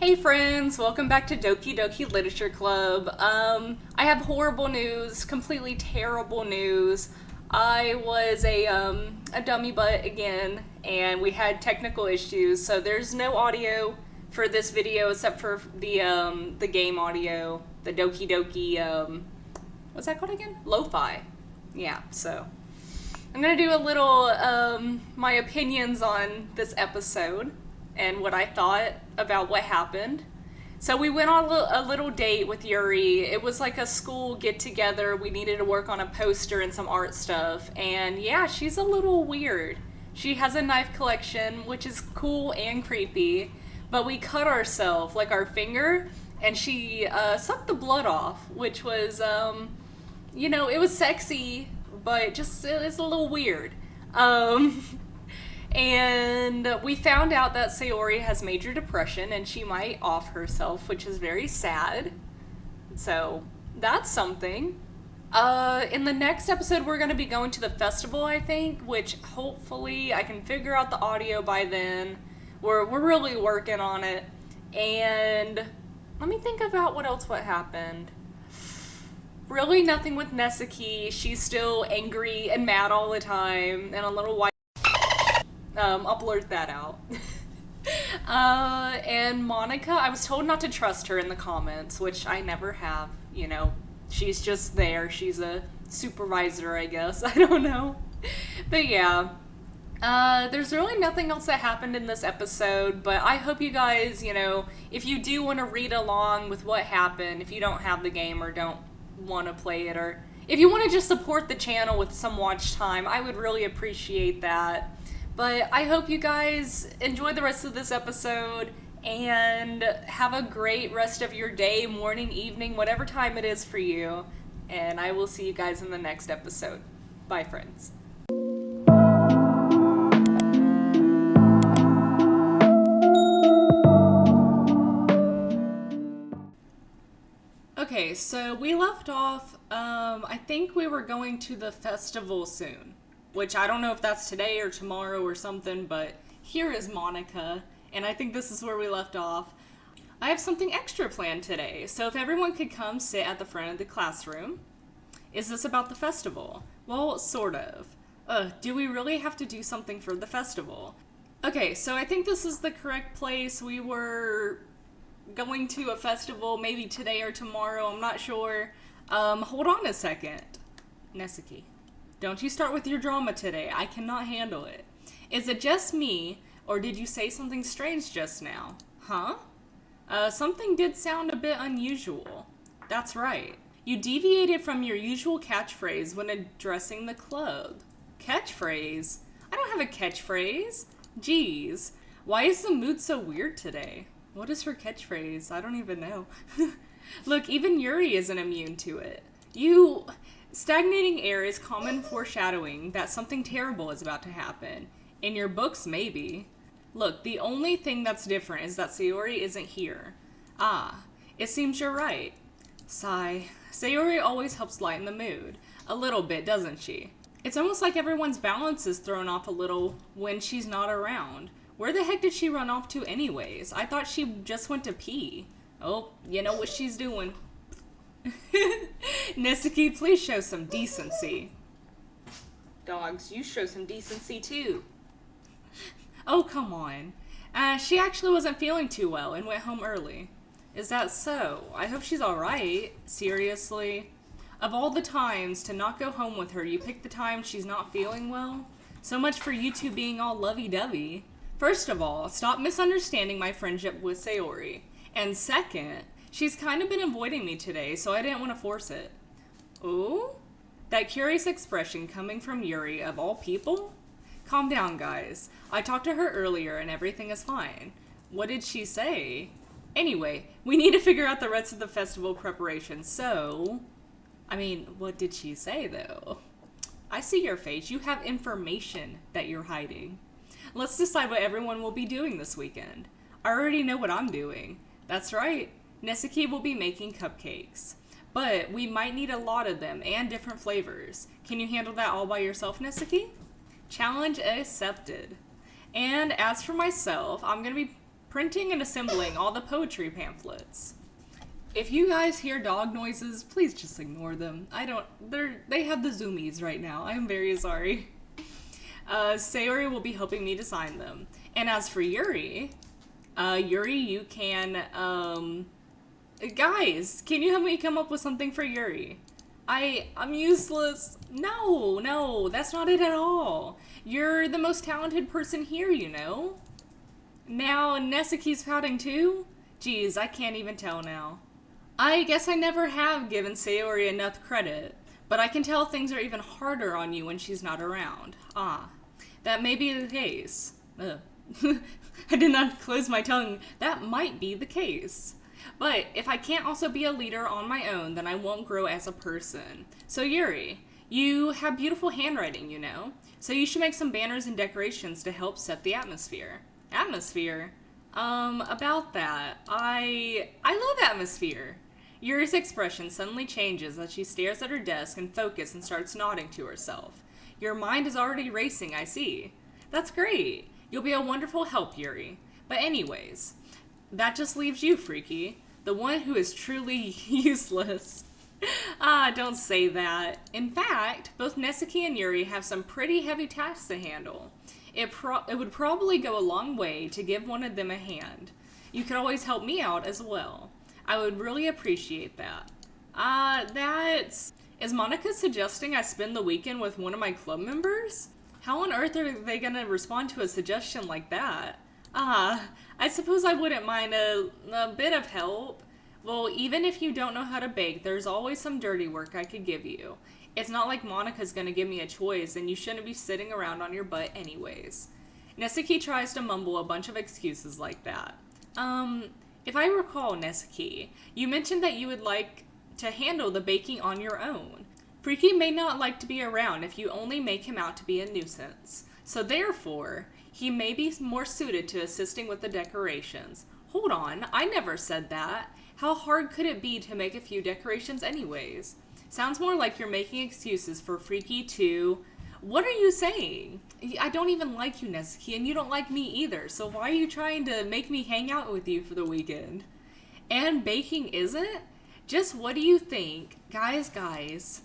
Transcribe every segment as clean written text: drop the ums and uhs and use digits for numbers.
Hey friends, welcome back to Doki Literature Club. I have horrible news, completely terrible news. I was a dummy butt again, and we had technical issues, so there's no audio for this video except for the game audio, the Doki, what's that called again? Lo-fi. Yeah, so I'm gonna do a little my opinions on this episode and what I thought about what happened. So we went on a little date with Yuri. It was like a school get together. We needed to work on a poster and some art stuff. And yeah, she's a little weird. She has a knife collection, which is cool and creepy. But we cut ourselves, like our finger, and she sucked the blood off, which was, it was sexy, but just it's a little weird. And we found out that Sayori has major depression and she might off herself, which is very sad. So that's something. In the next episode, we're going to be going to the festival, I think, which hopefully I can figure out the audio by then. We're really working on it. And let me think about what happened. Really nothing with Nesuke. She's still angry and mad all the time and a little white. I'll blurt that out. And Monica, I was told not to trust her in the comments, which I never have, She's just there. She's a supervisor, I guess. I don't know. But yeah. There's really nothing else that happened in this episode, but I hope you guys, if you do want to read along with what happened, if you don't have the game or don't want to play it, or if you want to just support the channel with some watch time, I would really appreciate that. But I hope you guys enjoy the rest of this episode and have a great rest of your day, morning, evening, whatever time it is for you. And I will see you guys in the next episode. Bye, friends. Okay, so we left off, I think we were going to the festival soon. Which I don't know if that's today or tomorrow or something, but here is Monica, and I think this is where we left off. I have something extra planned today, so if everyone could come sit at the front of the classroom. Is this about the festival? Well, sort of. Do we really have to do something for the festival? Okay, so I think this is the correct place. We were going to a festival maybe today or tomorrow, I'm not sure. Hold on a second. Nesuke. Don't you start with your drama today. I cannot handle it. Is it just me, or did you say something strange just now? Huh? Something did sound a bit unusual. That's right. You deviated from your usual catchphrase when addressing the club. Catchphrase? I don't have a catchphrase. Jeez. Why is the mood so weird today? What is her catchphrase? I don't even know. Look, even Yuri isn't immune to it. Stagnating air is common foreshadowing that something terrible is about to happen. In your books, maybe. Look, the only thing that's different is that Sayori isn't here. Ah, it seems you're right. Sigh. Sayori always helps lighten the mood. A little bit, doesn't she? It's almost like everyone's balance is thrown off a little when she's not around. Where the heck did she run off to anyways? I thought she just went to pee. Oh, you know what she's doing. Nesuke, please show some decency. Dogs, you show some decency too. Oh, come on. She actually wasn't feeling too well and went home early. Is that so? I hope she's alright. Seriously? Of all the times to not go home with her, you picked the time she's not feeling well? So much for you two being all lovey-dovey. First of all, stop misunderstanding my friendship with Sayori. And second, she's kind of been avoiding me today, so I didn't want to force it. Ooh? That curious expression coming from Yuri, of all people? Calm down, guys. I talked to her earlier and everything is fine. What did she say? Anyway, we need to figure out the rest of the festival preparation, so... what did she say, though? I see your face. You have information that you're hiding. Let's decide what everyone will be doing this weekend. I already know what I'm doing. That's right. Nesuke will be making cupcakes. But we might need a lot of them and different flavors. Can you handle that all by yourself, Nesuke? Challenge accepted. And as for myself, I'm going to be printing and assembling all the poetry pamphlets. If you guys hear dog noises, please just ignore them. They have the zoomies right now. I'm very sorry. Sayori will be helping me design them. And as for Yuri, you can, guys, can you help me come up with something for Yuri? I'm useless. No, that's not it at all. You're the most talented person here, you know? Now, Nesuke's pouting too? Geez, I can't even tell now. I guess I never have given Sayori enough credit, but I can tell things are even harder on you when she's not around. Ah, that may be the case. I did not close my tongue. That might be the case. But if I can't also be a leader on my own, then I won't grow as a person. So Yuri, you have beautiful handwriting, you know? So you should make some banners and decorations to help set the atmosphere. Atmosphere? About that. I love atmosphere. Yuri's expression suddenly changes as she stares at her desk and focuses and starts nodding to herself. Your mind is already racing, I see. That's great. You'll be a wonderful help, Yuri. But anyways, that just leaves you, Freaky, the one who is truly useless. Don't say that. In fact, both Nesuke and Yuri have some pretty heavy tasks to handle. It would probably go a long way to give one of them a hand. You could always help me out as well. I would really appreciate that. Is Monica suggesting I spend the weekend with one of my club members? How on earth are they gonna respond to a suggestion like that? I suppose I wouldn't mind a bit of help. Well, even if you don't know how to bake, there's always some dirty work I could give you. It's not like Monica's gonna give me a choice, and you shouldn't be sitting around on your butt anyways. Nesuke tries to mumble a bunch of excuses like that. If I recall, Nesuke, you mentioned that you would like to handle the baking on your own. Freaky may not like to be around if you only make him out to be a nuisance. So therefore, he may be more suited to assisting with the decorations. Hold on, I never said that. How hard could it be to make a few decorations anyways? Sounds more like you're making excuses for Freaky to... What are you saying? I don't even like you, Nesuke, and you don't like me either, so why are you trying to make me hang out with you for the weekend? And baking isn't? Just what do you think? Guys,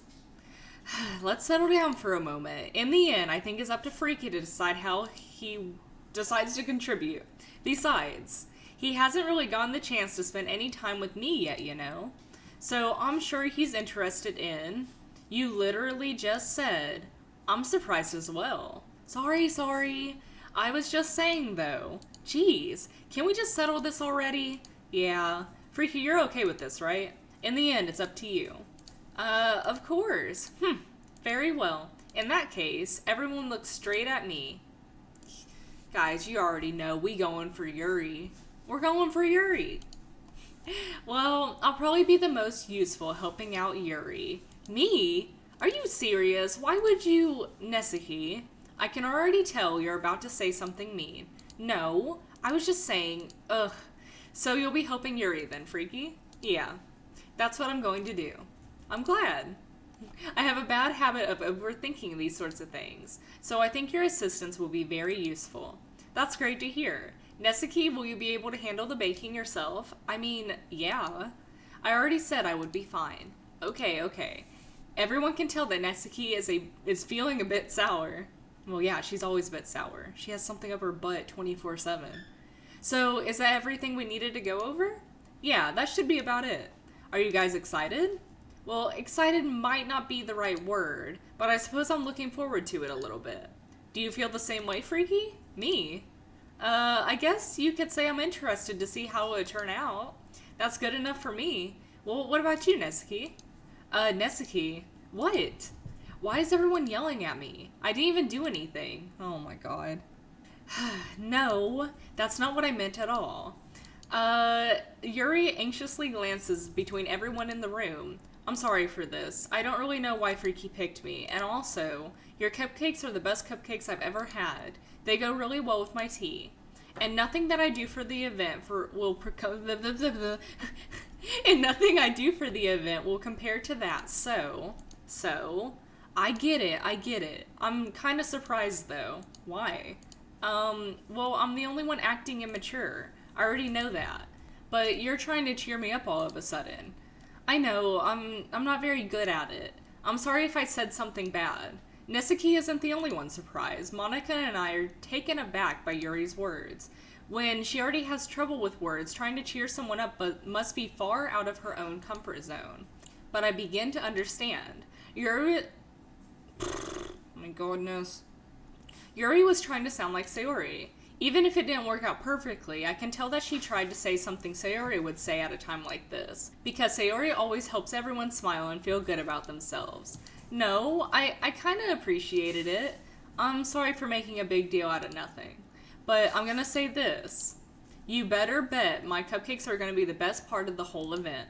let's settle down for a moment. In the end, I think it's up to Freaky to decide how he decides to contribute. Besides, he hasn't really gotten the chance to spend any time with me yet, you know? So I'm sure he's interested in... You literally just said... I'm surprised as well. Sorry. I was just saying, though. Jeez, can we just settle this already? Yeah. Freaky, you're okay with this, right? In the end, it's up to you. Of course. Very well. In that case, everyone looks straight at me. Guys, you already know, we going for Yuri. We're going for Yuri. Well, I'll probably be the most useful helping out Yuri. Me? Are you serious? Why would you... Nesuke, I can already tell you're about to say something mean. No, I was just saying, ugh. So you'll be helping Yuri then, Freaky? Yeah, that's what I'm going to do. I'm glad. I have a bad habit of overthinking these sorts of things, so I think your assistance will be very useful. That's great to hear. Nesuke, will you be able to handle the baking yourself? I mean, yeah. I already said I would be fine. Okay. Everyone can tell that Nesuke is feeling a bit sour. Well, yeah, she's always a bit sour. She has something up her butt 24/7. So, is that everything we needed to go over? Yeah, that should be about it. Are you guys excited? Well, excited might not be the right word, but I suppose I'm looking forward to it a little bit. Do you feel the same way, Freaky? Me? I guess you could say I'm interested to see how it would turn out. That's good enough for me. Well, what about you, Nesuke? Nesuke? What? Why is everyone yelling at me? I didn't even do anything. Oh my god. No, that's not what I meant at all. Yuri anxiously glances between everyone in the room. I'm sorry for this. I don't really know why Freaky picked me. And also, your cupcakes are the best cupcakes I've ever had. They go really well with my tea. And nothing that I do for the event will compare to that. So, I get it. I'm kind of surprised though. Why? Well, I'm the only one acting immature. I already know that. But you're trying to cheer me up all of a sudden. I know, I'm not very good at it. I'm sorry if I said something bad. Nisaki isn't the only one surprised. Monica and I are taken aback by Yuri's words. When she already has trouble with words, trying to cheer someone up but must be far out of her own comfort zone. But I begin to understand. Yuri... my goodness. Yuri was trying to sound like Sayori. Even if it didn't work out perfectly, I can tell that she tried to say something Sayori would say at a time like this. Because Sayori always helps everyone smile and feel good about themselves. No, I kind of appreciated it. I'm sorry for making a big deal out of nothing. But I'm gonna say this. You better bet my cupcakes are gonna be the best part of the whole event.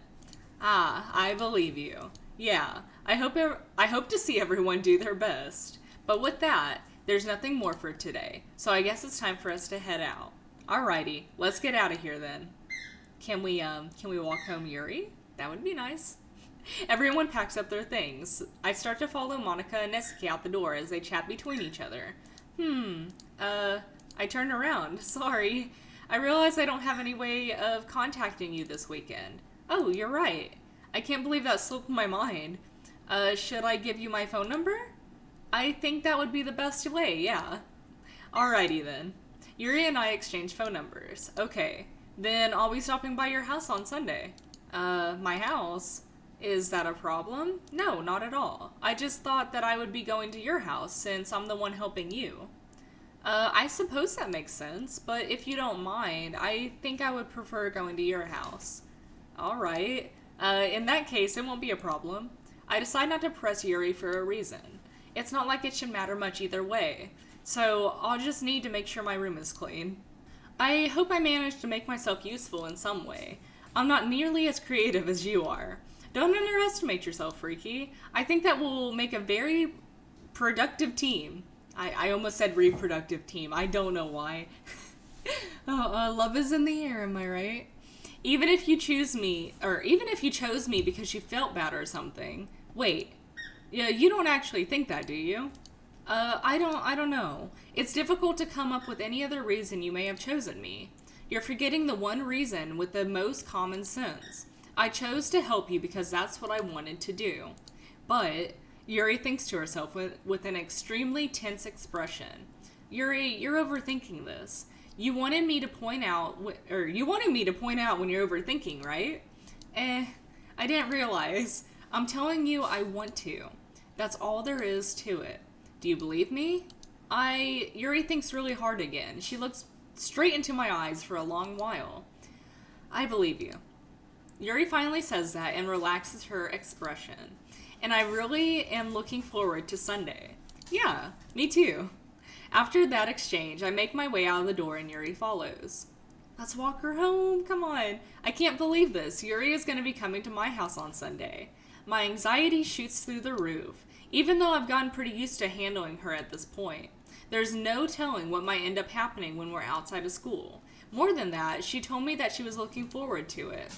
Ah, I believe you. Yeah, I hope to see everyone do their best. But with that, there's nothing more for today, so I guess it's time for us to head out. Alrighty, let's get out of here then. Can we walk home, Yuri? That would be nice. Everyone packs up their things. I start to follow Monica and Nisaki out the door as they chat between each other. I turn around. Sorry. I realize I don't have any way of contacting you this weekend. Oh, you're right. I can't believe that slipped my mind. Should I give you my phone number? I think that would be the best way, yeah. Alrighty then. Yuri and I exchange phone numbers. Okay. Then I'll be stopping by your house on Sunday. My house? Is that a problem? No, not at all. I just thought that I would be going to your house since I'm the one helping you. I suppose that makes sense, but if you don't mind, I think I would prefer going to your house. Alright. In that case, it won't be a problem. I decide not to press Yuri for a reason. It's not like it should matter much either way, so I'll just need to make sure my room is clean. I hope I managed to make myself useful in some way. I'm not nearly as creative as you are. Don't underestimate yourself, Freaky. I think that will make a very productive team. I almost said reproductive team. I don't know why. Love is in the air, am I right? Even if you chose me because you felt bad or something. Wait, yeah, you don't actually think that, do you? I don't know. It's difficult to come up with any other reason you may have chosen me. You're forgetting the one reason with the most common sense. I chose to help you because that's what I wanted to do. But Yuri thinks to herself with an extremely tense expression. Yuri, you're overthinking this. You wanted me to point out when you're overthinking, right? I didn't realize. I'm telling you I want to. That's all there is to it. Do you believe me? Yuri thinks really hard again. She looks straight into my eyes for a long while. I believe you. Yuri finally says that and relaxes her expression. And I really am looking forward to Sunday. Yeah, me too. After that exchange, I make my way out of the door and Yuri follows. Let's walk her home, come on. I can't believe this. Yuri is going to be coming to my house on Sunday. My anxiety shoots through the roof, even though I've gotten pretty used to handling her at this point. There's no telling what might end up happening when we're outside of school. More than that, she told me that she was looking forward to it.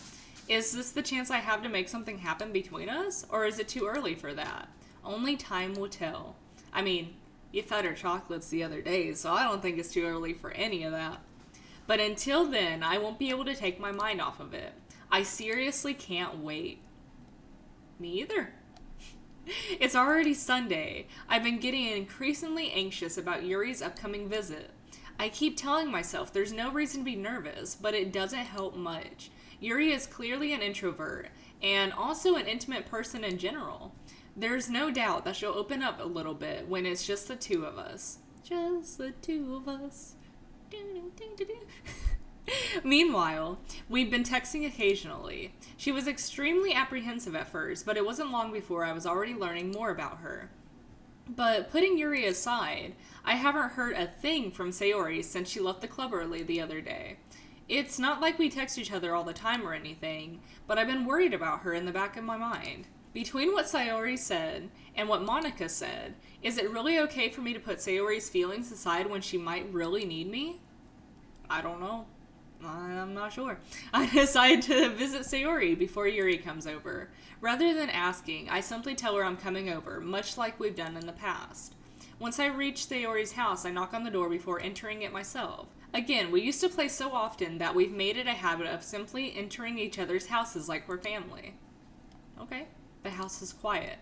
Is this the chance I have to make something happen between us, or is it too early for that? Only time will tell. I mean, you fed her chocolates the other day, so I don't think it's too early for any of that. But until then, I won't be able to take my mind off of it. I seriously can't wait. Me either. It's already Sunday. I've been getting increasingly anxious about Yuri's upcoming visit. I keep telling myself there's no reason to be nervous, but it doesn't help much. Yuri is clearly an introvert, and also an intimate person in general. There's no doubt that she'll open up a little bit when it's just the two of us. Just the two of us. Meanwhile, we've been texting occasionally. She was extremely apprehensive at first, but it wasn't long before I was already learning more about her. But putting Yuri aside, I haven't heard a thing from Sayori since she left the club early the other day. It's not like we text each other all the time or anything, but I've been worried about her in the back of my mind. Between what Sayori said and what Monica said, is it really okay for me to put Sayori's feelings aside when she might really need me? I don't know. I'm not sure. I decide to visit Sayori before Yuri comes over. Rather than asking, I simply tell her I'm coming over, much like we've done in the past. Once I reach Sayori's house, I knock on the door before entering it myself. Again, we used to play so often that we've made it a habit of simply entering each other's houses like we're family. Okay, the house is quiet.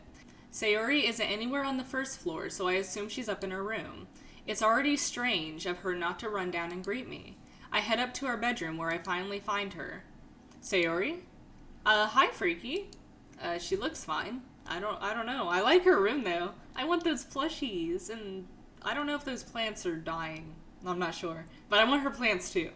Sayori isn't anywhere on the first floor, so I assume she's up in her room. It's already strange of her not to run down and greet me. I head up to her bedroom where I finally find her. Sayori? Hi, Freaky. She looks fine. I don't know. I like her room, though. I want those plushies, and I don't know if those plants are dying. I'm not sure. But I want her plants, too.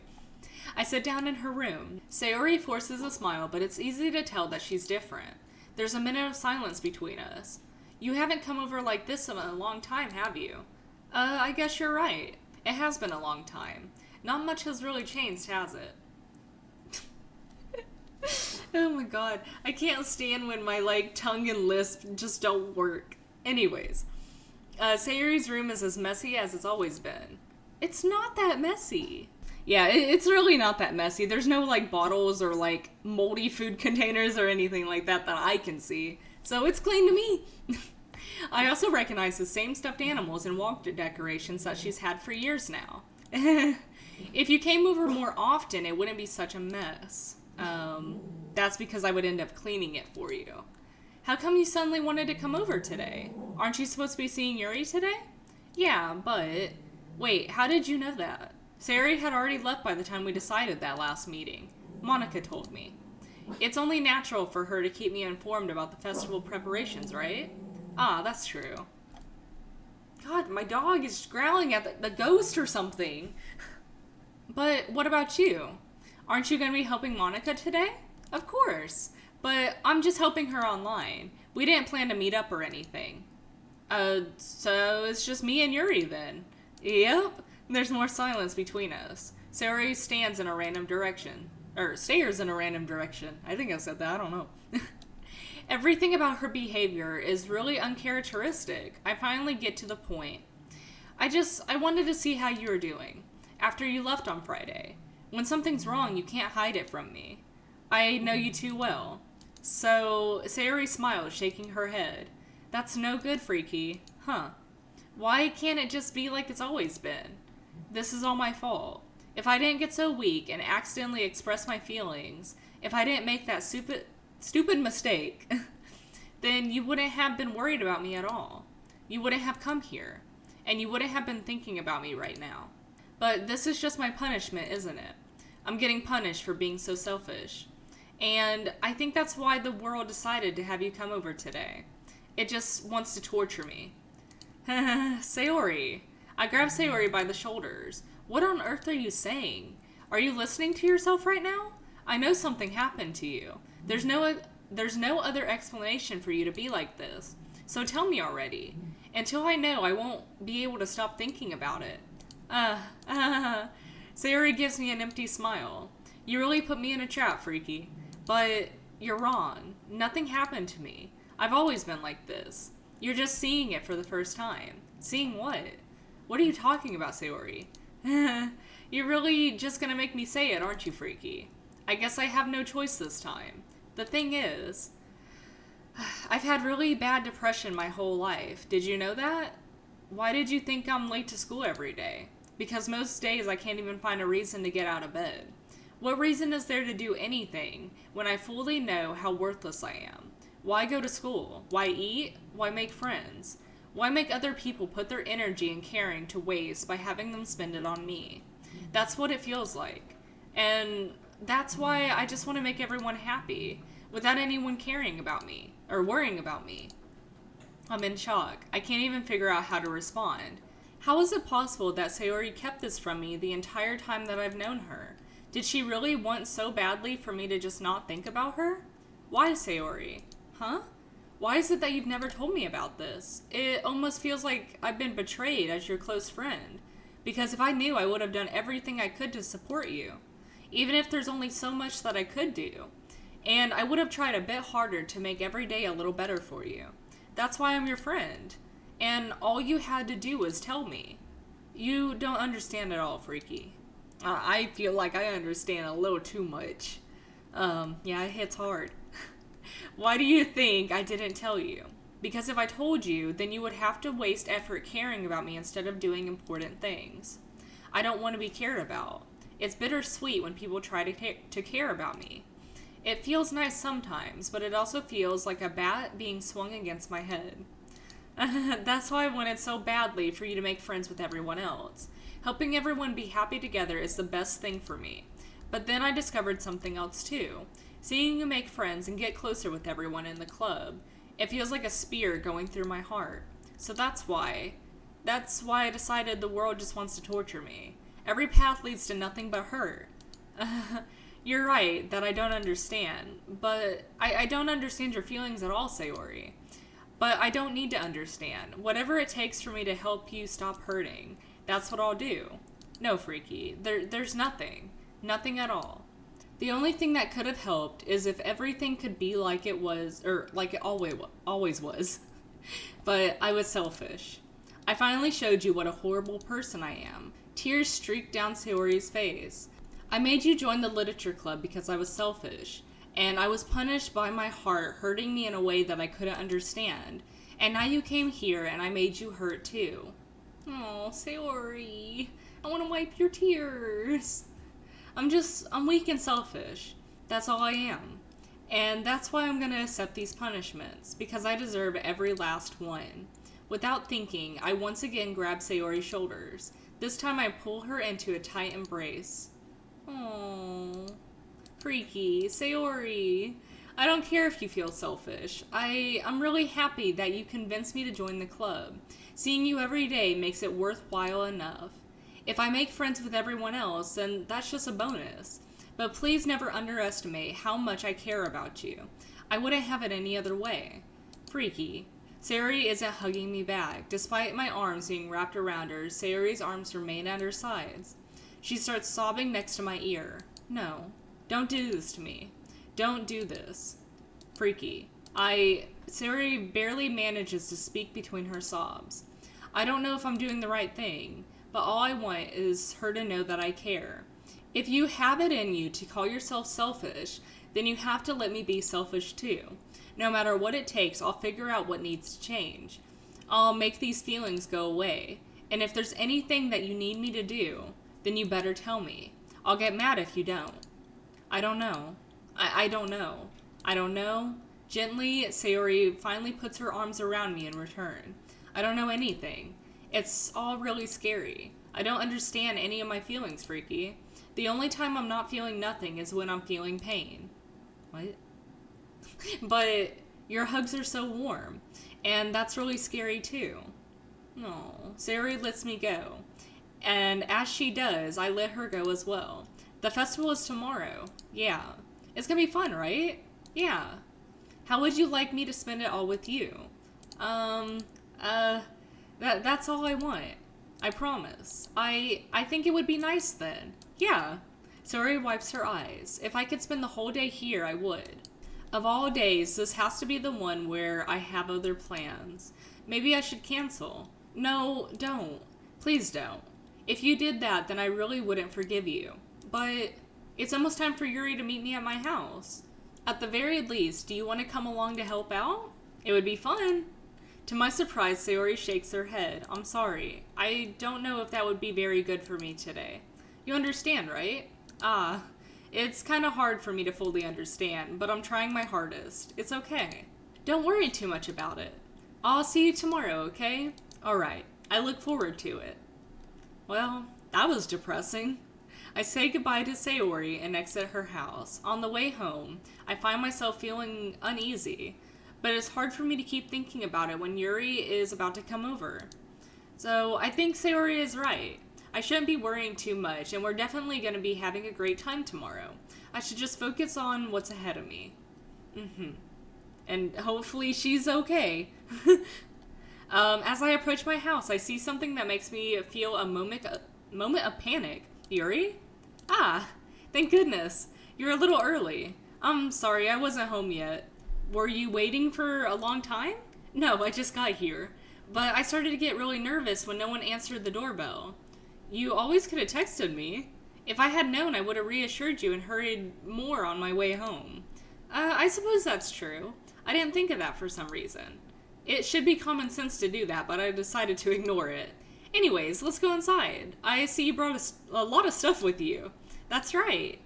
I sit down in her room. Sayori forces a smile, but it's easy to tell that she's different. There's a minute of silence between us. You haven't come over like this in a long time, have you? I guess you're right. It has been a long time. Not much has really changed, has it? Oh my god. I can't stand when my, tongue and lisp just don't work. Anyways. Sayori's room is as messy as it's always been. It's not that messy. Yeah, it's really not that messy. There's no, bottles or, moldy food containers or anything like that I can see. So it's clean to me. I also recognize the same stuffed animals and wall decorations that she's had for years now. If you came over more often, it wouldn't be such a mess. That's because I would end up cleaning it for you. How come you suddenly wanted to come over today? Aren't you supposed to be seeing Yuri today? Yeah, but... Wait, how did you know that? Sayori had already left by the time we decided that last meeting. Monica told me. It's only natural for her to keep me informed about the festival preparations, right? Ah, that's true. God, my dog is growling at the ghost or something. But what about you? Aren't you going to be helping Monica today? Of course. But I'm just helping her online. We didn't plan to meet up or anything. So it's just me and Yuri then. Yep. There's more silence between us. Sayori stands in a random direction. Or stares in a random direction. I think I said that. I don't know. Everything about her behavior is really uncharacteristic. I finally get to the point. I wanted to see how you were doing. After you left on Friday. When something's wrong, you can't hide it from me. I know you too well. So, Sayori smiles, shaking her head. That's no good, Freaky. Huh. Why can't it just be like it's always been? This is all my fault. If I didn't get so weak and accidentally express my feelings, if I didn't make that stupid mistake, then you wouldn't have been worried about me at all. You wouldn't have come here, and you wouldn't have been thinking about me right now. But this is just my punishment, isn't it? I'm getting punished for being so selfish. And I think that's why the world decided to have you come over today. It just wants to torture me. Sayori. I grab Sayori by the shoulders. What on earth are you saying? Are you listening to yourself right now? I know something happened to you. There's no other explanation for you to be like this. So tell me already. Until I know, I won't be able to stop thinking about it. Sayori gives me an empty smile. You really put me in a trap, Freaky. But you're wrong. Nothing happened to me. I've always been like this. You're just seeing it for the first time. Seeing what? What are you talking about, Sayori? You're really just gonna make me say it, aren't you, Freaky? I guess I have no choice this time. The thing is, I've had really bad depression my whole life. Did you know that? Why did you think I'm late to school every day? Because most days I can't even find a reason to get out of bed. What reason is there to do anything when I fully know how worthless I am? Why go to school? Why eat? Why make friends? Why make other people put their energy and caring to waste by having them spend it on me? That's what it feels like. And that's why I just want to make everyone happy, without anyone caring about me, or worrying about me. I'm in shock. I can't even figure out how to respond. How is it possible that Sayori kept this from me the entire time that I've known her? Did she really want so badly for me to just not think about her? Why, Sayori? Huh? Why is it that you've never told me about this? It almost feels like I've been betrayed as your close friend. Because if I knew, I would have done everything I could to support you. Even if there's only so much that I could do. And I would have tried a bit harder to make every day a little better for you. That's why I'm your friend. And all you had to do was tell me. You don't understand at all, Freaky. I feel like I understand a little too much. Yeah, it hits hard. Why do you think I didn't tell you? Because if I told you, then you would have to waste effort caring about me instead of doing important things. I don't want to be cared about. It's bittersweet when people try to care about me. It feels nice sometimes, but it also feels like a bat being swung against my head. That's why I wanted so badly for you to make friends with everyone else. Helping everyone be happy together is the best thing for me. But then I discovered something else too. Seeing you make friends and get closer with everyone in the club, it feels like a spear going through my heart. So that's why I decided the world just wants to torture me. Every path leads to nothing but hurt. You're right that I don't understand, but I don't understand your feelings at all, Sayori. But I don't need to understand. Whatever it takes for me to help you stop hurting, that's what I'll do. No, Freaky, there's nothing. Nothing at all. The only thing that could have helped is if everything could be like it was, or like it always was. But I was selfish. I finally showed you what a horrible person I am. Tears streaked down Sayori's face. I made you join the literature club because I was selfish, and I was punished by my heart hurting me in a way that I couldn't understand. And now you came here and I made you hurt too. Oh, Sayori, I want to wipe your tears. I'm weak and selfish. That's all I am. And that's why I'm gonna accept these punishments, because I deserve every last one. Without thinking, I once again grab Sayori's shoulders. This time I pull her into a tight embrace. Oh, Freaky, Sayori. I don't care if you feel selfish. I'm really happy that you convinced me to join the club. Seeing you every day makes it worthwhile enough. If I make friends with everyone else, then that's just a bonus. But please never underestimate how much I care about you. I wouldn't have it any other way. Freaky. Sayori isn't hugging me back. Despite my arms being wrapped around her, Sayori's arms remain at her sides. She starts sobbing next to my ear. No, don't do this to me. Don't do this. Freaky. Sayori barely manages to speak between her sobs. I don't know if I'm doing the right thing, but all I want is her to know that I care. If you have it in you to call yourself selfish, then you have to let me be selfish too. No matter what it takes, I'll figure out what needs to change. I'll make these feelings go away. And if there's anything that you need me to do, then you better tell me. I'll get mad if you don't. I don't know. I don't know. I don't know. Gently, Sayori finally puts her arms around me in return. I don't know anything. It's all really scary. I don't understand any of my feelings, Freaky. The only time I'm not feeling nothing is when I'm feeling pain. What? But your hugs are so warm, and that's really scary too. No, Sayori lets me go. And as she does, I let her go as well. The festival is tomorrow. Yeah. It's gonna be fun, right? Yeah. How would you like me to spend it all with you? That's all I want. I promise. I think it would be nice then. Yeah. Sayori wipes her eyes. If I could spend the whole day here, I would. Of all days, this has to be the one where I have other plans. Maybe I should cancel. No, don't. Please don't. If you did that, then I really wouldn't forgive you. But it's almost time for Yuri to meet me at my house. At the very least, do you want to come along to help out? It would be fun. To my surprise, Sayori shakes her head. I'm sorry. I don't know if that would be very good for me today. You understand, right? It's kind of hard for me to fully understand, but I'm trying my hardest. It's okay. Don't worry too much about it. I'll see you tomorrow, okay? Alright. I look forward to it. Well, that was depressing. I say goodbye to Sayori and exit her house. On the way home, I find myself feeling uneasy, but it's hard for me to keep thinking about it when Yuri is about to come over. So I think Sayori is right. I shouldn't be worrying too much, and we're definitely going to be having a great time tomorrow. I should just focus on what's ahead of me. And hopefully she's okay. As I approach my house, I see something that makes me feel a moment of panic. Yuri? Thank goodness. You're a little early. I'm sorry, I wasn't home yet. Were you waiting for a long time? No, I just got here. But I started to get really nervous when no one answered the doorbell. You always could have texted me. If I had known, I would have reassured you and hurried more on my way home. I suppose that's true. I didn't think of that for some reason. It should be common sense to do that, but I decided to ignore it. Anyways, let's go inside. I see you brought a lot of stuff with you. That's right.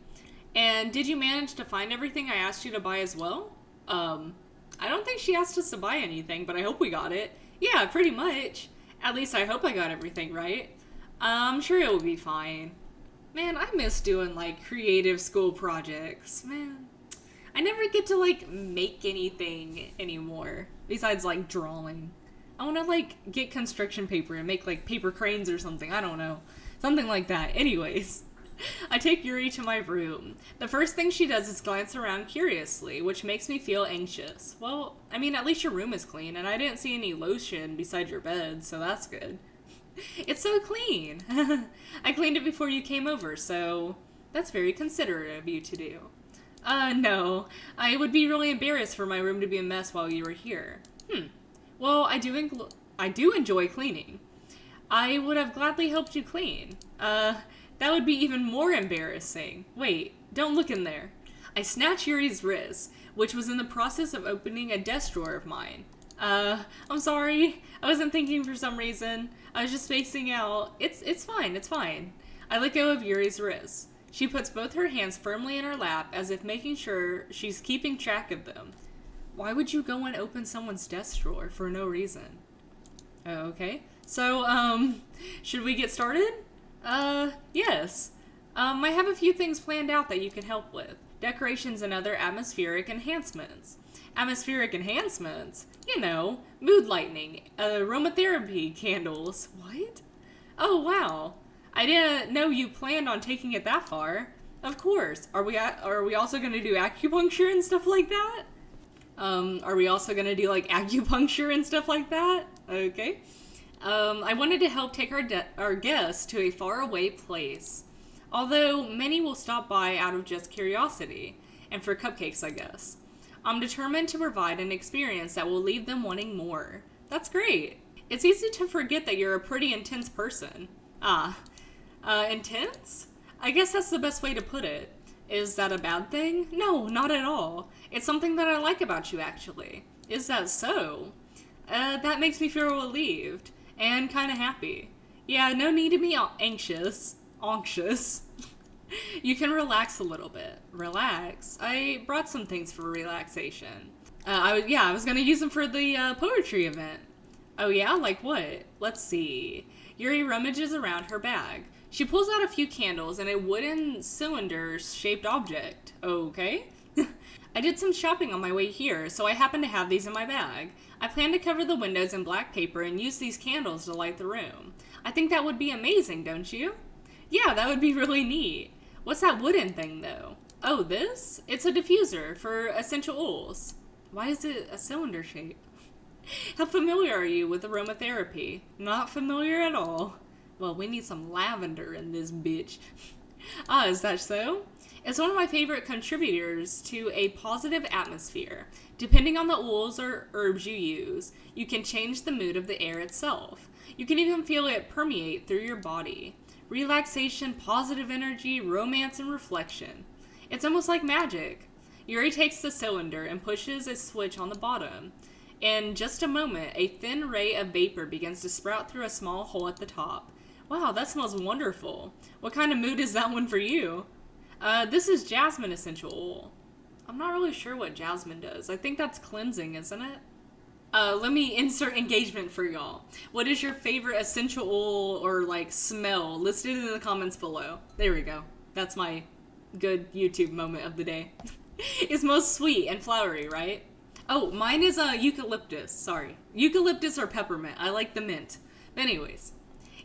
And did you manage to find everything I asked you to buy as well? I don't think she asked us to buy anything, but I hope we got it. Yeah, pretty much. At least I hope I got everything right. I'm sure it will be fine. Man, I miss doing, like, creative school projects. Man, I never get to, like, make anything anymore. Besides, like, drawing. I want to, like, get construction paper and make, like, paper cranes or something. I don't know. Something like that. Anyways, I take Yuri to my room. The first thing she does is glance around curiously, which makes me feel anxious. Well, I mean, at least your room is clean, and I didn't see any lotion beside your bed, so that's good. It's so clean. I cleaned it before you came over, so that's very considerate of you to do. No. I would be really embarrassed for my room to be a mess while you were here. Well, I do enjoy cleaning. I would have gladly helped you clean. That would be even more embarrassing. Wait, don't look in there. I snatch Yuri's wrist, which was in the process of opening a desk drawer of mine. I'm sorry. I wasn't thinking for some reason. I was just spacing out. It's fine. I let go of Yuri's wrist. She puts both her hands firmly in her lap as if making sure she's keeping track of them. Why would you go and open someone's desk drawer for no reason? Okay. So, should we get started? Yes. I have a few things planned out that you can help with. Decorations and other atmospheric enhancements. Atmospheric enhancements? You know, mood lightening, aromatherapy candles. What? Oh, wow. I didn't know you planned on taking it that far. Of course. Are we also going to do acupuncture and stuff like that? Are we also going to do, like, acupuncture and stuff like that? Okay. I wanted to help take our guests to a faraway place. Although many will stop by out of just curiosity, and for cupcakes, I guess. I'm determined to provide an experience that will leave them wanting more. That's great. It's easy to forget that you're a pretty intense person. Intense? I guess that's the best way to put it. Is that a bad thing? No, not at all. It's something that I like about you, actually. Is that so? That makes me feel relieved. And kind of happy. Yeah, no need to be anxious. You can relax a little bit. Relax? I brought some things for relaxation. I was gonna use them for the poetry event. Oh yeah? Like what? Let's see. Yuri rummages around her bag. She pulls out a few candles and a wooden cylinder-shaped object. Okay. I did some shopping on my way here, so I happen to have these in my bag. I plan to cover the windows in black paper and use these candles to light the room. I think that would be amazing, don't you? Yeah, that would be really neat. What's that wooden thing, though? Oh, this? It's a diffuser for essential oils. Why is it a cylinder shape? How familiar are you with aromatherapy? Not familiar at all. Well, we need some lavender in this bitch. Is that so? It's one of my favorite contributors to a positive atmosphere. Depending on the oils or herbs you use, you can change the mood of the air itself. You can even feel it permeate through your body. Relaxation, positive energy, romance, and reflection. It's almost like magic. Yuri takes the cylinder and pushes a switch on the bottom. In just a moment, a thin ray of vapor begins to sprout through a small hole at the top. Wow, that smells wonderful. What kind of mood is that one for you? This is jasmine essential oil. I'm not really sure what jasmine does. I think that's cleansing, isn't it? Let me insert engagement for y'all. What is your favorite essential oil or, like, smell? List it in the comments below. There we go. That's my good YouTube moment of the day. It smells sweet and flowery, right? Oh, mine is eucalyptus. Sorry. Eucalyptus or peppermint. I like the mint. Anyways.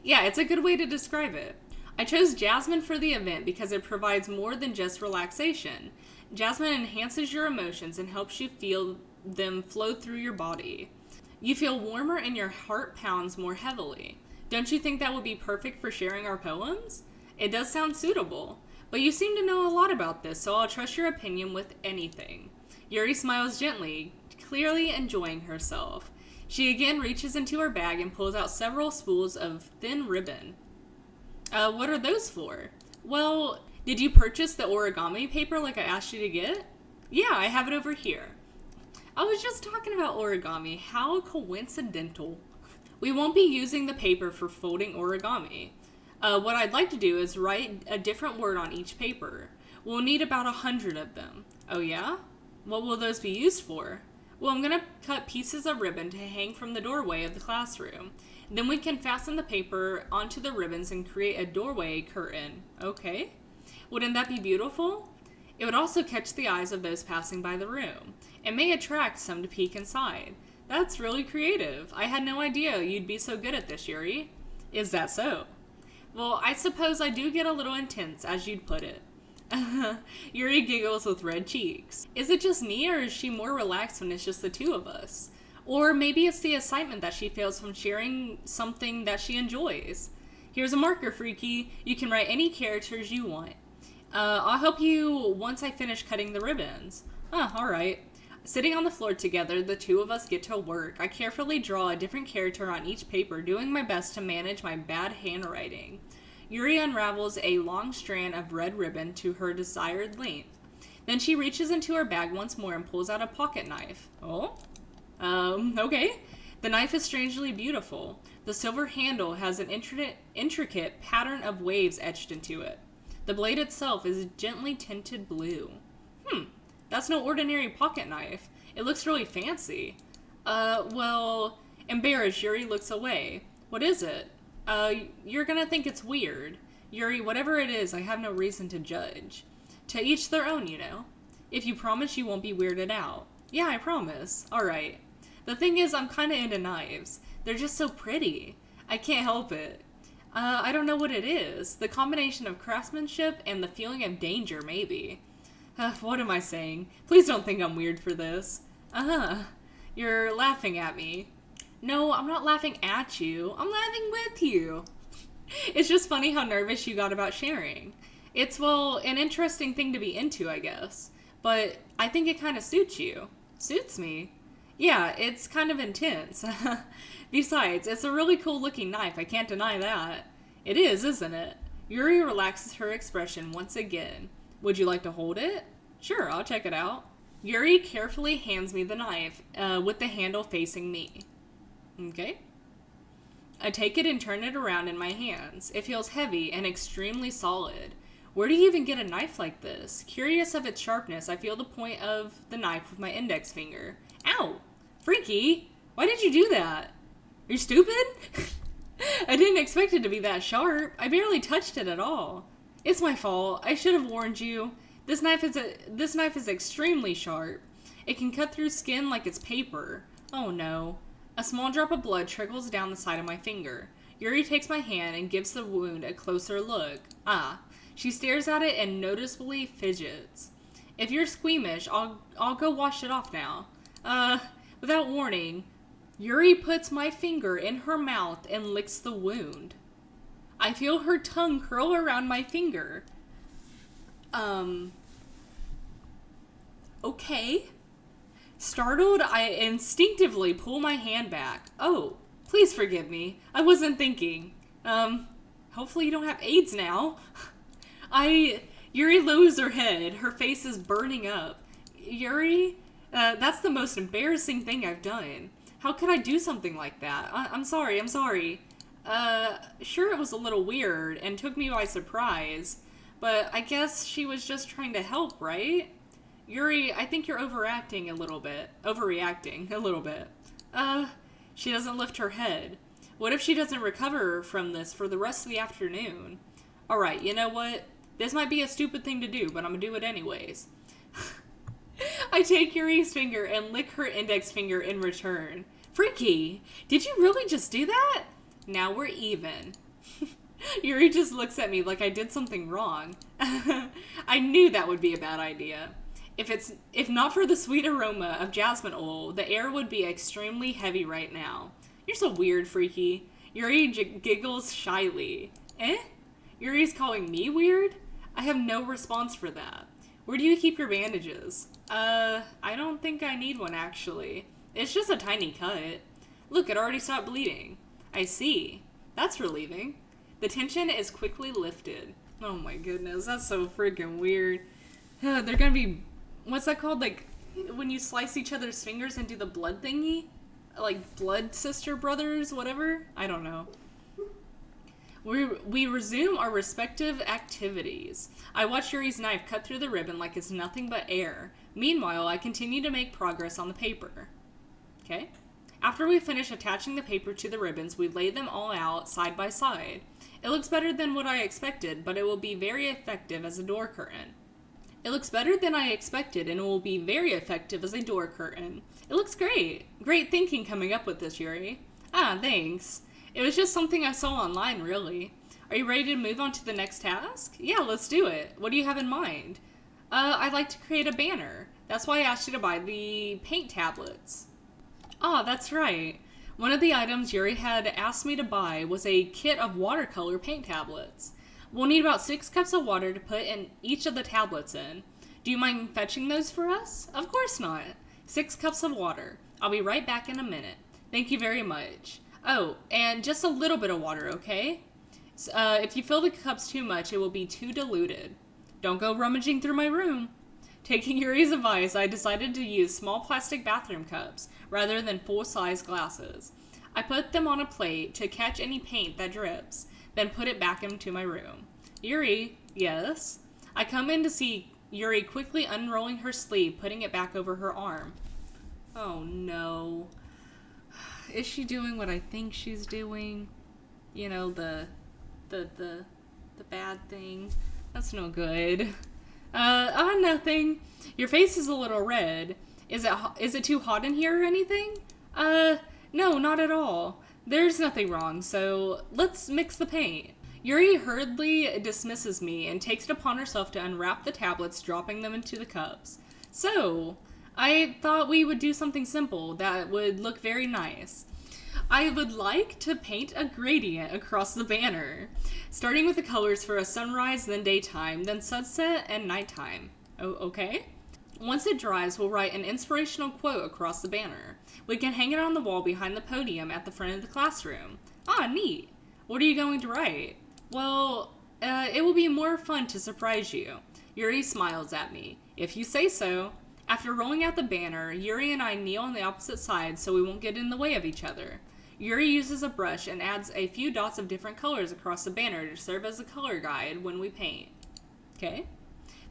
Yeah, it's a good way to describe it. I chose jasmine for the event because it provides more than just relaxation. Jasmine enhances your emotions and helps you feel them flow through your body. You feel warmer and your heart pounds more heavily. Don't you think that would be perfect for sharing our poems? It does sound suitable, but you seem to know a lot about this, so I'll trust your opinion with anything. Yuri smiles gently, clearly enjoying herself. She again reaches into her bag and pulls out several spools of thin ribbon. What are those for? Well, did you purchase the origami paper like I asked you to get? Yeah, I have it over here. I was just talking about origami. How coincidental. We won't be using the paper for folding origami. What I'd like to do is write a different word on each paper. We'll need about 100 of them. Oh yeah? What will those be used for? Well, I'm going to cut pieces of ribbon to hang from the doorway of the classroom. Then we can fasten the paper onto the ribbons and create a doorway curtain. Okay. Wouldn't that be beautiful? It would also catch the eyes of those passing by the room. It may attract some to peek inside. That's really creative. I had no idea you'd be so good at this, Yuri. Is that so? Well, I suppose I do get a little intense, as you'd put it. Yuri giggles with red cheeks. Is it just me, or is she more relaxed when it's just the two of us? Or maybe it's the excitement that she feels from sharing something that she enjoys. Here's a marker, Freaky. You can write any characters you want. I'll help you once I finish cutting the ribbons. Alright. Sitting on the floor together, the two of us get to work. I carefully draw a different character on each paper, doing my best to manage my bad handwriting. Yuri unravels a long strand of red ribbon to her desired length. Then she reaches into her bag once more and pulls out a pocket knife. Oh? Okay. The knife is strangely beautiful. The silver handle has an intricate pattern of waves etched into it. The blade itself is gently tinted blue. That's no ordinary pocket knife. It looks really fancy. Well, embarrassed, Yuri looks away. What is it? You're gonna think it's weird. Yuri, whatever it is, I have no reason to judge. To each their own, you know. If you promise you won't be weirded out. Yeah, I promise. Alright. The thing is, I'm kinda into knives. They're just so pretty. I can't help it. I don't know what it is. The combination of craftsmanship and the feeling of danger, maybe. What am I saying? Please don't think I'm weird for this. You're laughing at me. No, I'm not laughing at you. I'm laughing with you. It's just funny how nervous you got about sharing. It's, well, an interesting thing to be into, I guess. But I think it kind of suits you. Suits me? Yeah, it's kind of intense. Besides, it's a really cool looking knife, I can't deny that. It is, isn't it? Yuri relaxes her expression once again. Would you like to hold it? Sure, I'll check it out. Yuri carefully hands me the knife, with the handle facing me. Okay. I take it and turn it around in my hands. It feels heavy and extremely solid. Where do you even get a knife like this? Curious of its sharpness, I feel the point of the knife with my index finger. Ow! Freaky! Why did you do that? Are you stupid? I didn't expect it to be that sharp. I barely touched it at all. It's my fault. I should have warned you. This knife is extremely sharp. It can cut through skin like it's paper. Oh no. A small drop of blood trickles down the side of my finger. Yuri takes my hand and gives the wound a closer look. She stares at it and noticeably fidgets. If you're squeamish, I'll go wash it off now. Without warning, Yuri puts my finger in her mouth and licks the wound. I feel her tongue curl around my finger. Okay. Startled, I instinctively pull my hand back. Oh, please forgive me. I wasn't thinking. Hopefully you don't have AIDS now. Yuri lowers her head. Her face is burning up. Yuri, that's the most embarrassing thing I've done. How could I do something like that? I'm sorry. Sure, it was a little weird and took me by surprise, but I guess she was just trying to help, right? Yuri, I think you're overreacting a little bit. She doesn't lift her head. What if she doesn't recover from this for the rest of the afternoon? Alright, you know what? This might be a stupid thing to do, but I'm gonna do it anyways. I take Yuri's finger and lick her index finger in return. Freaky! Did you really just do that? Now we're even. Yuri just looks at me like I did something wrong. I knew that would be a bad idea. If not for the sweet aroma of jasmine oil, the air would be extremely heavy right now. You're so weird, Freaky. Yuri giggles shyly. Yuri's calling me weird? I have no response for that. Where do you keep your bandages? I don't think I need one, actually. It's just a tiny cut. Look, it already stopped bleeding. I see. That's relieving. The tension is quickly lifted. Oh my goodness, that's so freaking weird. They're gonna be... What's that called? Like, when you slice each other's fingers and do the blood thingy? like blood sister brothers, whatever. I don't know. We resume our respective activities. I watch Yuri's knife cut through the ribbon like it's nothing but air. Meanwhile, I continue to make progress on the paper. Okay? After we finish attaching the paper to the ribbons, we lay them all out side by side. It looks better than what I expected, but it will be very effective as a door curtain. It looks better than I expected, and it will be very effective as a door curtain. It looks great. Great thinking coming up with this, Yuri. Ah, thanks. It was just something I saw online, really. Are you ready to move on to the next task? Yeah, let's do it. What do you have in mind? I'd like to create a banner. That's why I asked you to buy the paint tablets. Ah, that's right. One of the items Yuri had asked me to buy was a kit of watercolor paint tablets. We'll need about 6 cups of water to put in each of the tablets in. Do you mind fetching those for us? Of course not. 6 cups of water. I'll be right back in a minute. Thank you very much. Oh, and just a little bit of water, okay? If you fill the cups too much, it will be too diluted. Don't go rummaging through my room. Taking Yuri's advice, I decided to use small plastic bathroom cups rather than full-size glasses. I put them on a plate to catch any paint that drips, then put it back into my room. Yuri, yes? I come in to see Yuri quickly unrolling her sleeve, putting it back over her arm. Oh no. Is she doing what I think she's doing? You know, the bad thing. That's no good. Nothing. Your face is a little red. Is it too hot in here or anything? No, not at all. There's nothing wrong, so let's mix the paint. Yuri hurriedly dismisses me and takes it upon herself to unwrap the tablets, dropping them into the cups. So, I thought we would do something simple that would look very nice. I would like to paint a gradient across the banner, starting with the colors for a sunrise, then daytime, then sunset, and nighttime. Oh, okay? Once it dries, we'll write an inspirational quote across the banner. We can hang it on the wall behind the podium at the front of the classroom. Ah, neat. What are you going to write? Well, it will be more fun to surprise you. Yuri smiles at me. If you say so. After rolling out the banner, Yuri and I kneel on the opposite sides so we won't get in the way of each other. Yuri uses a brush and adds a few dots of different colors across the banner to serve as a color guide when we paint. Okay?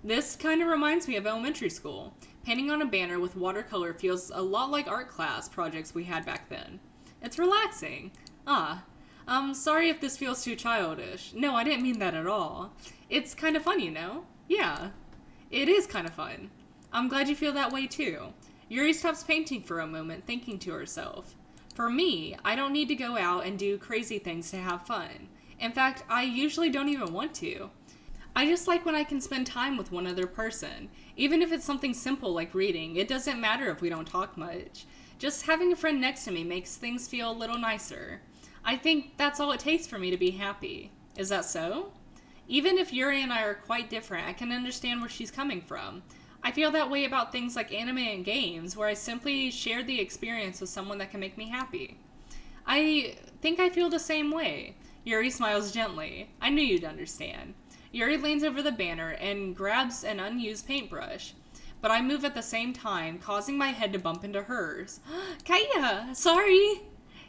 This kind of reminds me of elementary school. Painting on a banner with watercolor feels a lot like art class projects we had back then. It's relaxing. Sorry if this feels too childish. No, I didn't mean that at all. It's kind of fun, you know? Yeah, it is kind of fun. I'm glad you feel that way too. Yuri stops painting for a moment, thinking to herself. For me, I don't need to go out and do crazy things to have fun. In fact, I usually don't even want to. I just like when I can spend time with one other person. Even if it's something simple like reading, it doesn't matter if we don't talk much. Just having a friend next to me makes things feel a little nicer. I think that's all it takes for me to be happy. Is that so? Even if Yuri and I are quite different, I can understand where she's coming from. I feel that way about things like anime and games, where I simply share the experience with someone that can make me happy. I think I feel the same way. Yuri smiles gently. I knew you'd understand. Yuri leans over the banner and grabs an unused paintbrush, but I move at the same time, causing my head to bump into hers. Kaya, sorry!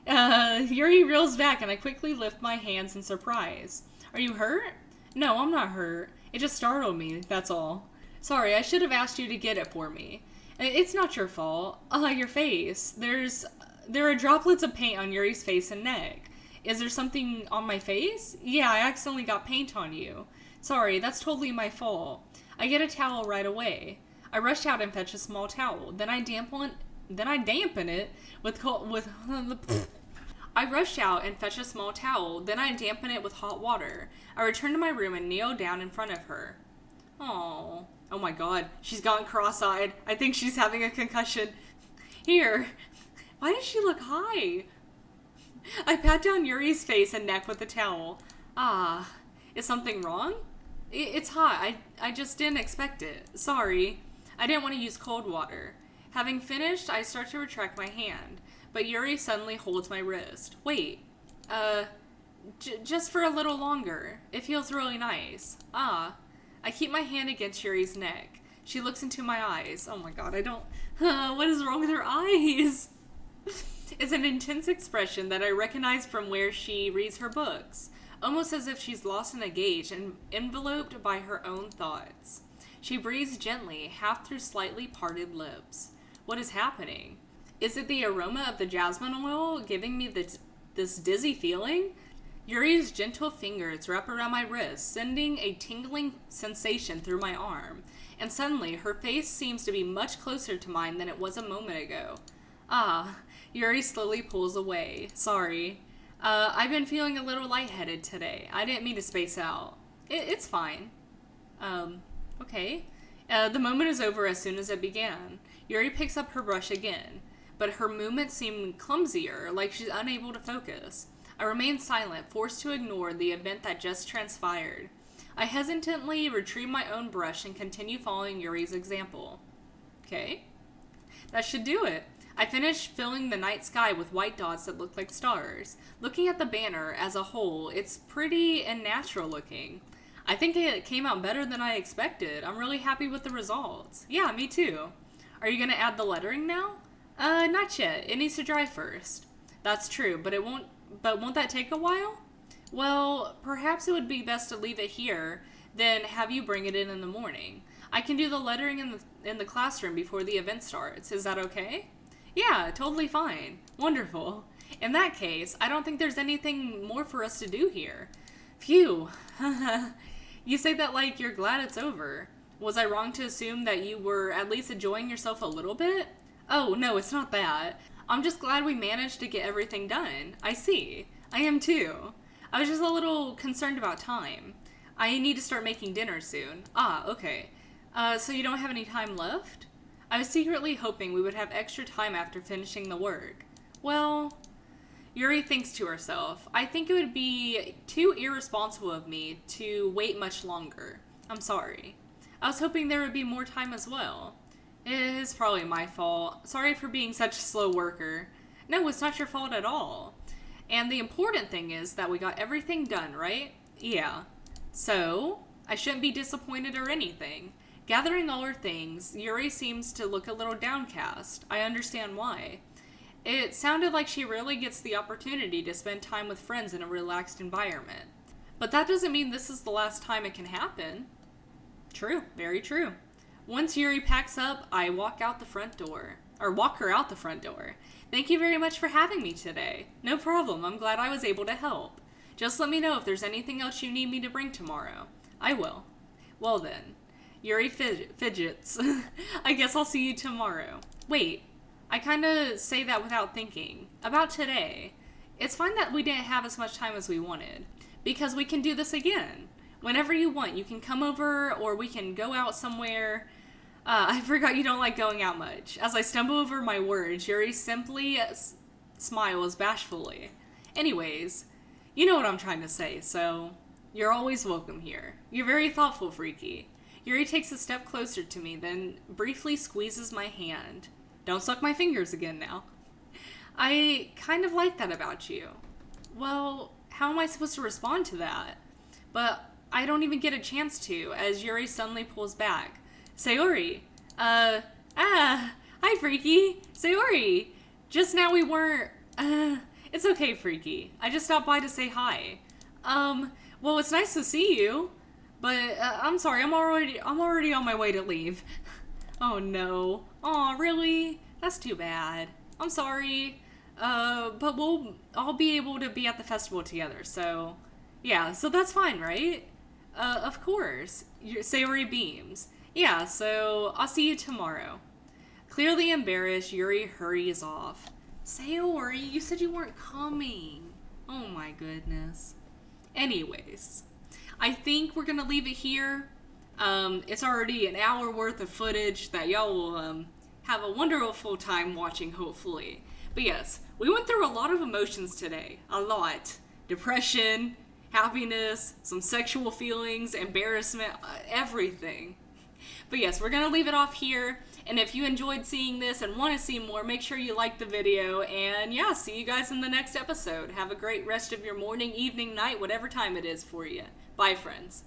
Yuri reels back and I quickly lift my hands in surprise. Are you hurt? No, I'm not hurt. It just startled me, that's all. Sorry, I should have asked you to get it for me. It's not your fault. Your face. There are droplets of paint on Yuri's face and neck. Is there something on my face? Yeah, I accidentally got paint on you. Sorry, that's totally my fault. I get a towel right away. I rush out and fetch a small towel. Then I dampen it with I rush out and fetch a small towel. Then I dampen it with hot water. I return to my room and kneel down in front of her. Oh my god, she's gone cross-eyed. I think she's having a concussion. Here. Why does she look high? I pat down Yuri's face and neck with the towel. Is something wrong? It's hot. I just didn't expect it. Sorry. I didn't want to use cold water. Having finished, I start to retract my hand, but Yuri suddenly holds my wrist. Wait. Just for a little longer. It feels really nice. I keep my hand against Yuri's neck. She looks into my eyes. Oh my god, what is wrong with her eyes? is an intense expression that I recognize from where she reads her books, almost as if she's lost in a gauge and enveloped by her own thoughts. She breathes gently, half through slightly parted lips. What is happening? Is it the aroma of the jasmine oil giving me this dizzy feeling? Yuri's gentle fingers wrap around my wrist, sending a tingling sensation through my arm, and suddenly her face seems to be much closer to mine than it was a moment ago. Ah, Yuri slowly pulls away. Sorry. I've been feeling a little lightheaded today. I didn't mean to space out. It's fine. Okay. The moment is over as soon as it began. Yuri picks up her brush again, but her movements seem clumsier, like she's unable to focus. I remain silent, forced to ignore the event that just transpired. I hesitantly retrieve my own brush and continue following Yuri's example. Okay. That should do it. I finish filling the night sky with white dots that look like stars. Looking at the banner as a whole, it's pretty and natural looking. I think it came out better than I expected. I'm really happy with the results. Yeah, me too. Are you going to add the lettering now? Not yet. It needs to dry first. That's true, but won't that take a while? Well, perhaps it would be best to leave it here, then have you bring it in the morning. I can do the lettering in the classroom before the event starts. Is that okay? Yeah, totally fine. Wonderful. In that case, I don't think there's anything more for us to do here. Phew. You say that like you're glad it's over. Was I wrong to assume that you were at least enjoying yourself a little bit? Oh, no, it's not that. I'm just glad we managed to get everything done. I see. I am too. I was just a little concerned about time. I need to start making dinner soon. Ah, okay. So you don't have any time left? I was secretly hoping we would have extra time after finishing the work. Well, Yuri thinks to herself, I think it would be too irresponsible of me to wait much longer. I'm sorry. I was hoping there would be more time as well. It is probably my fault. Sorry for being such a slow worker. No, it's not your fault at all. And the important thing is that we got everything done, right? Yeah. So, I shouldn't be disappointed or anything. Gathering all her things, Yuri seems to look a little downcast. I understand why. It sounded like she really gets the opportunity to spend time with friends in a relaxed environment. But that doesn't mean this is the last time it can happen. True, very true. Once Yuri packs up, I walk her out the front door. Thank you very much for having me today. No problem, I'm glad I was able to help. Just let me know if there's anything else you need me to bring tomorrow. I will. Well then. Yuri fidgets. I guess I'll see you tomorrow. Wait, I kinda say that without thinking. About today. It's fine that we didn't have as much time as we wanted, because we can do this again. Whenever you want, you can come over or we can go out somewhere. I forgot you don't like going out much. As I stumble over my words, Yuri simply smiles bashfully. Anyways, you know what I'm trying to say, so you're always welcome here. You're very thoughtful, Freaky. Yuri takes a step closer to me, then briefly squeezes my hand. Don't suck my fingers again now. I kind of like that about you. Well, how am I supposed to respond to that? But I don't even get a chance to, as Yuri suddenly pulls back. Sayori! Hi Freaky! Sayori! Just now we weren't, it's okay, Freaky. I just stopped by to say hi. Well, it's nice to see you. But, I'm sorry, I'm already on my way to leave. Oh no. Aw, really? That's too bad. I'm sorry. But I'll be able to be at the festival together, so... Yeah, so that's fine, right? Of course. Sayori beams. Yeah, so I'll see you tomorrow. Clearly embarrassed, Yuri hurries off. Sayori, you said you weren't coming. Oh my goodness. Anyways, I think we're gonna leave it here. It's already an hour worth of footage that y'all will have a wonderful time watching, hopefully. But yes, we went through a lot of emotions today. A lot. Depression, happiness, some sexual feelings, embarrassment, everything. But yes, we're gonna leave it off here. And if you enjoyed seeing this and want to see more, make sure you like the video. And yeah, see you guys in the next episode. Have a great rest of your morning, evening, night, whatever time it is for you. Bye, friends.